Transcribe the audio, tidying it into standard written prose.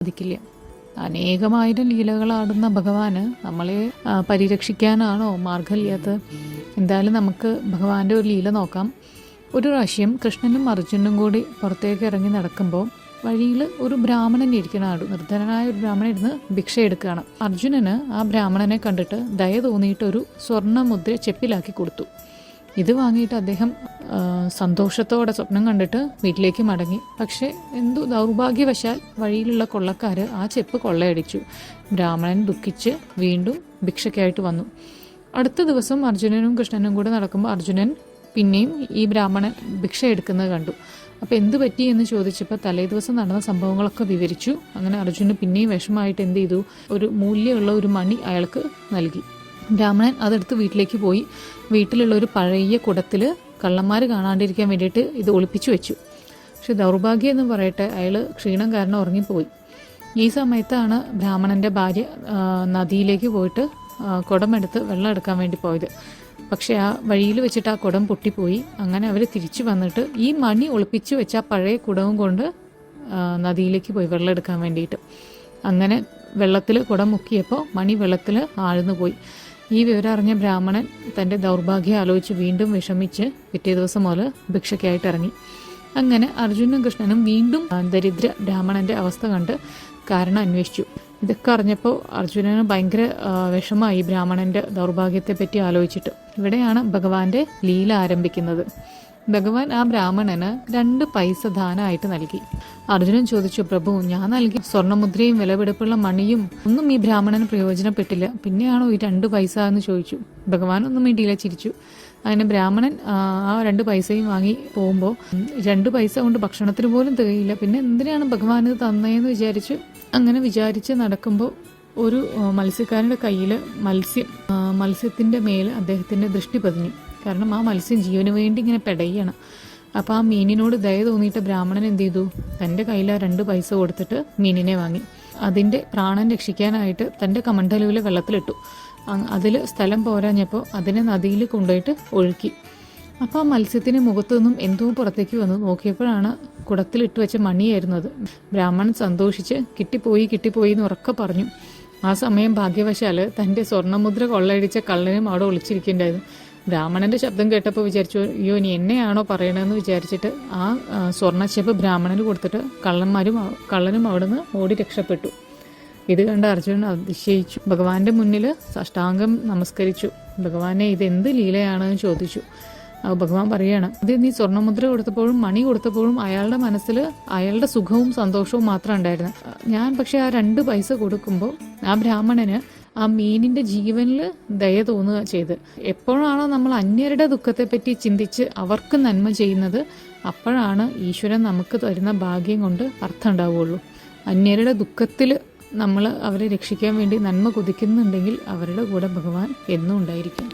സാധിക്കില്ല. അനേകമായിരം ലീലകളാടുന്ന ഭഗവാന് നമ്മളെ പരിരക്ഷിക്കാനാണോ മാർഗമില്ലാത്തത്? എന്തായാലും നമുക്ക് ഭഗവാന്റെ ഒരു ലീല നോക്കാം. ഒരു പ്രാവശ്യം കൃഷ്ണനും അർജുനനും കൂടി പുറത്തേക്ക് ഇറങ്ങി നടക്കുമ്പോൾ വഴിയിൽ ഒരു ബ്രാഹ്മണൻ ഇരിക്കണാടു. നിർധനനായ ഒരു ബ്രാഹ്മണൻ ഇരുന്ന് ഭിക്ഷ എടുക്കുകയാണ്. അർജുനന് ആ ബ്രാഹ്മണനെ കണ്ടിട്ട് ദയ തോന്നിയിട്ട് ഒരു സ്വർണ്ണമുദ്ര ചെപ്പിലാക്കി കൊടുത്തു. ഇത് വാങ്ങിയിട്ട് അദ്ദേഹം സന്തോഷത്തോടെ സ്വപ്നം കണ്ടിട്ട് വീട്ടിലേക്ക് മടങ്ങി. പക്ഷേ എന്തോ ദൗർഭാഗ്യവശാൽ വഴിയിലുള്ള കൊള്ളക്കാർ ആ ചെപ്പ് കൊള്ളയടിച്ചു. ബ്രാഹ്മണൻ ദുഃഖിച്ച് വീണ്ടും ഭിക്ഷയ്ക്കായിട്ട് വന്നു. അടുത്ത ദിവസം അർജുനനും കൃഷ്ണനും കൂടെ നടക്കുമ്പോൾ അർജുനൻ പിന്നെയും ഈ ബ്രാഹ്മണൻ ഭിക്ഷ എടുക്കുന്നത് കണ്ടു. അപ്പോൾ എന്ത് പറ്റി എന്ന് ചോദിച്ചപ്പോൾ തലേ ദിവസം നടന്ന സംഭവങ്ങളൊക്കെ വിവരിച്ചു. അങ്ങനെ അർജുനന് പിന്നെയും വിഷമമായിട്ട് എന്ത് ചെയ്തു, ഒരു മൂല്യമുള്ള ഒരു മണി അയാൾക്ക് നൽകി. ബ്രാഹ്മണൻ അതെടുത്ത് വീട്ടിലേക്ക് പോയി. വീട്ടിലുള്ള ഒരു പഴയ കുടത്തിൽ കള്ളന്മാർ കാണാണ്ടിരിക്കാൻ വേണ്ടിയിട്ട് ഇത് ഒളിപ്പിച്ചു വെച്ചു. പക്ഷെ ദൗർഭാഗ്യം എന്ന് പറയട്ടെ, അയാൾ ക്ഷീണം കാരണം ഉറങ്ങിപ്പോയി. ഈ സമയത്താണ് ബ്രാഹ്മണൻ്റെ ഭാര്യ നദിയിലേക്ക് പോയിട്ട് കുടമെടുത്ത് വെള്ളം എടുക്കാൻ വേണ്ടി പോയത്. പക്ഷെ ആ വഴിയിൽ വെച്ചിട്ട് ആ കുടം പൊട്ടിപ്പോയി. അങ്ങനെ അവർ തിരിച്ചു വന്നിട്ട് ഈ മണി ഒളിപ്പിച്ചു വെച്ച ആ പഴയ കുടവും കൊണ്ട് നദിയിലേക്ക് പോയി വെള്ളം എടുക്കാൻ വേണ്ടിയിട്ട്. അങ്ങനെ വെള്ളത്തിൽ കുടം മുക്കിയപ്പോൾ മണി വെള്ളത്തിൽ ആഴ്ന്നു പോയി. ഈ വിവരം അറിഞ്ഞ ബ്രാഹ്മണൻ തൻ്റെ ദൗർഭാഗ്യം ആലോചിച്ച് വീണ്ടും വിഷമിച്ച് പിറ്റേ ദിവസം മുതൽ ഭിക്ഷയ്ക്കായിട്ട് ഇറങ്ങി. അങ്ങനെ അർജുനനും കൃഷ്ണനും വീണ്ടും ദരിദ്ര ബ്രാഹ്മണൻ്റെ അവസ്ഥ കണ്ട് കാരണം അന്വേഷിച്ചു. ഇതൊക്കെ അറിഞ്ഞപ്പോൾ അർജുനന് ഭയങ്കര വിഷമമായി ബ്രാഹ്മണൻ്റെ ദൗർഭാഗ്യത്തെ പറ്റി ആലോചിച്ചിട്ട്. ഇവിടെയാണ് ഭഗവാന്റെ ലീല ആരംഭിക്കുന്നത്. ഭഗവാൻ ആ ബ്രാഹ്മണന് 2 പൈസ ദാനമായിട്ട് നൽകി. അർജുനൻ ചോദിച്ചു, പ്രഭു, ഞാൻ നൽകി സ്വർണ്ണമുദ്രയും വിലപിടിപ്പുള്ള മണിയും ഒന്നും ഈ ബ്രാഹ്മണന് പ്രയോജനപ്പെട്ടില്ല, പിന്നെയാണോ ഈ 2 പൈസ എന്ന് ചോദിച്ചു. ഭഗവാൻ ഒന്നും വേണ്ടിയില്ല, ചിരിച്ചു. അങ്ങനെ ബ്രാഹ്മണൻ ആ 2 പൈസയും വാങ്ങി പോകുമ്പോൾ 2 പൈസ കൊണ്ട് ഭക്ഷണത്തിന് പോലും തികയില്ല. പിന്നെ എന്തിനാണ് ഭഗവാൻ ഇത് തന്നതെന്ന് വിചാരിച്ചു. അങ്ങനെ വിചാരിച്ച് നടക്കുമ്പോൾ ഒരു മത്സ്യക്കാരൻ്റെ കയ്യിൽ മത്സ്യത്തിൻ്റെ മേൽ അദ്ദേഹത്തിൻ്റെ ദൃഷ്ടി പതിഞ്ഞു. കാരണം ആ മത്സ്യം ജീവന് വേണ്ടി ഇങ്ങനെ പെടയാണ്. അപ്പോൾ ആ മീനിനോട് ദയ തോന്നിയിട്ട് ബ്രാഹ്മണൻ എന്ത് ചെയ്തു, തൻ്റെ കയ്യിൽ ആ 2 പൈസ കൊടുത്തിട്ട് മീനിനെ വാങ്ങി. അതിൻ്റെ പ്രാണൻ രക്ഷിക്കാനായിട്ട് തൻ്റെ കമണ്ഡലുവിൽ വെള്ളത്തിലിട്ടു. അതിൽ സ്ഥലം പോരാഞ്ഞപ്പോൾ അതിനെ നദിയിൽ കൊണ്ടുപോയിട്ട് ഒഴുക്കി. അപ്പോൾ ആ മത്സ്യത്തിന് മുഖത്തു നിന്നും എന്തോ പുറത്തേക്ക് വന്നു. നോക്കിയപ്പോഴാണ് കുടത്തിലിട്ട് വെച്ച മണിയായിരുന്നു അത്. ബ്രാഹ്മണൻ സന്തോഷിച്ച് കിട്ടിപ്പോയി എന്ന് ഉറക്കെ പറഞ്ഞു. ആ സമയം ഭാഗ്യവശാൽ തൻ്റെ സ്വർണ്ണമുദ്ര കൊള്ളയടിച്ച കള്ളനും അവിടെ ഒളിച്ചിരിക്കേണ്ടായിരുന്നു. ബ്രാഹ്മണൻ്റെ ശബ്ദം കേട്ടപ്പോൾ വിചാരിച്ചു, അയ്യോ ഇനി എന്നെയാണോ പറയണമെന്ന് വിചാരിച്ചിട്ട് ആ സ്വർണ്ണച്ചെപ്പ് ബ്രാഹ്മണന് കൊടുത്തിട്ട് കള്ളനും അവിടെ നിന്ന് ഓടി രക്ഷപ്പെട്ടു. ഇത് കണ്ട് അർജുനൻ അതിശയിച്ചു. ഭഗവാന്റെ മുന്നിൽ സാഷ്ടാംഗം നമസ്കരിച്ചു. ഭഗവാനെ ഇതെന്ത് ലീലയാണെന്ന് ചോദിച്ചു. ഭഗവാൻ പറയാണ്, ഇത് നീ സ്വർണ്ണമുദ്ര കൊടുത്തപ്പോഴും മണി കൊടുത്തപ്പോഴും അയാളുടെ മനസ്സിൽ അയാളുടെ സുഖവും സന്തോഷവും മാത്രം ഉണ്ടായിരുന്നു. ഞാൻ പക്ഷെ ആ 2 പൈസ കൊടുക്കുമ്പോൾ ആ ബ്രാഹ്മണന് ആ മീനിന്റെ ജീവനിൽ ദയ തോന്നുക ചെയ്ത്. എപ്പോഴാണോ നമ്മൾ അന്യരുടെ ദുഃഖത്തെപ്പറ്റി ചിന്തിച്ച് അവർക്ക് നന്മ ചെയ്യുന്നത്, അപ്പോഴാണ് ഈശ്വരൻ നമുക്ക് തരുന്ന ഭാഗ്യം കൊണ്ട് അർത്ഥം ഉണ്ടാവുകയുള്ളൂ. അന്യരുടെ ദുഃഖത്തിൽ നമ്മൾ അവരെ രക്ഷിക്കാൻ വേണ്ടി നന്മ കൊതിക്കുന്നുണ്ടെങ്കിൽ അവരുടെ കൂടെ ഭഗവാൻ എന്നും ഉണ്ടായിരിക്കും.